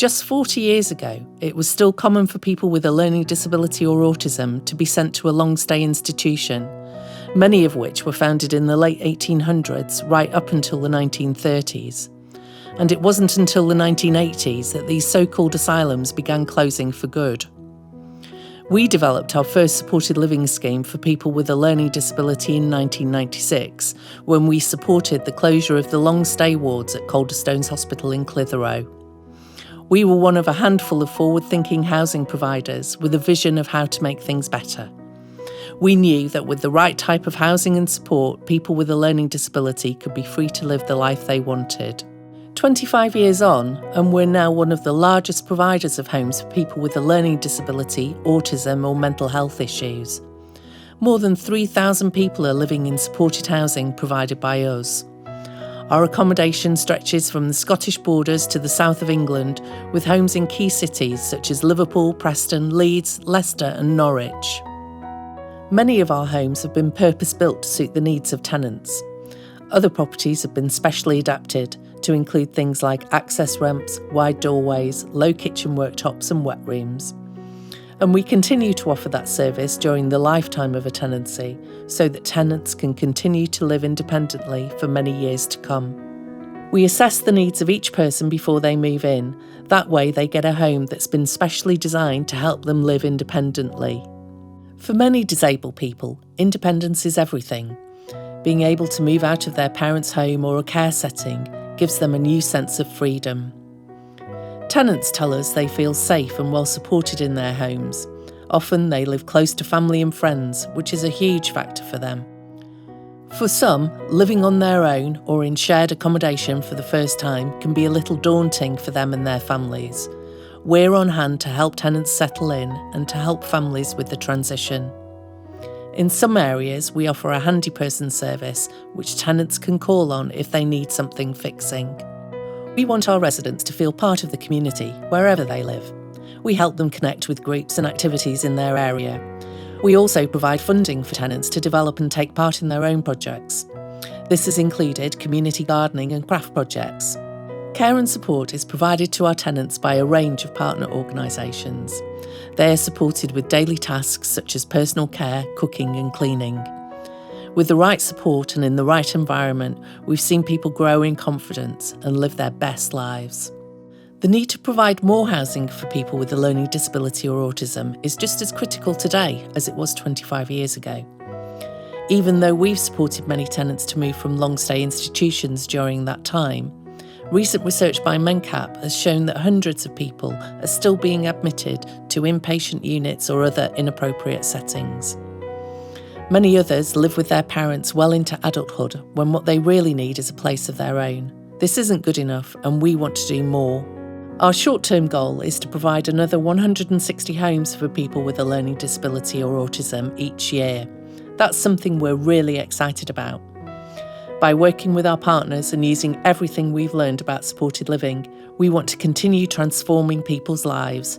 Just 40 years ago, it was still common for people with a learning disability or autism to be sent to a long-stay institution, many of which were founded in the late 1800s right up until the 1930s. And it wasn't until the 1980s that these so-called asylums began closing for good. We developed our first supported living scheme for people with a learning disability in 1996, when we supported the closure of the long-stay wards at Calderstones Hospital in Clitheroe. We were one of a handful of forward-thinking housing providers with a vision of how to make things better. We knew that with the right type of housing and support, people with a learning disability could be free to live the life they wanted. 25 years on, and we're now one of the largest providers of homes for people with a learning disability, autism or mental health issues. More than 3,000 people are living in supported housing provided by us. Our accommodation stretches from the Scottish borders to the south of England, with homes in key cities such as Liverpool, Preston, Leeds, Leicester and Norwich. Many of our homes have been purpose-built to suit the needs of tenants. Other properties have been specially adapted to include things like access ramps, wide doorways, low kitchen worktops and wet rooms. And we continue to offer that service during the lifetime of a tenancy so that tenants can continue to live independently for many years to come. We assess the needs of each person before they move in. That way they get a home that's been specially designed to help them live independently. For many disabled people, independence is everything. Being able to move out of their parents' home or a care setting gives them a new sense of freedom. Tenants tell us they feel safe and well supported in their homes. Often they live close to family and friends, which is a huge factor for them. For some, living on their own or in shared accommodation for the first time can be a little daunting for them and their families. We're on hand to help tenants settle in and to help families with the transition. In some areas, we offer a handy person service, which tenants can call on if they need something fixing. We want our residents to feel part of the community, wherever they live. We help them connect with groups and activities in their area. We also provide funding for tenants to develop and take part in their own projects. This has included community gardening and craft projects. Care and support is provided to our tenants by a range of partner organisations. They are supported with daily tasks such as personal care, cooking and cleaning. With the right support and in the right environment, we've seen people grow in confidence and live their best lives. The need to provide more housing for people with a learning disability or autism is just as critical today as it was 25 years ago. Even though we've supported many tenants to move from long-stay institutions during that time, recent research by MenCap has shown that hundreds of people are still being admitted to inpatient units or other inappropriate settings. Many others live with their parents well into adulthood when what they really need is a place of their own. This isn't good enough and we want to do more. Our short-term goal is to provide another 160 homes for people with a learning disability or autism each year. That's something we're really excited about. By working with our partners and using everything we've learned about supported living, we want to continue transforming people's lives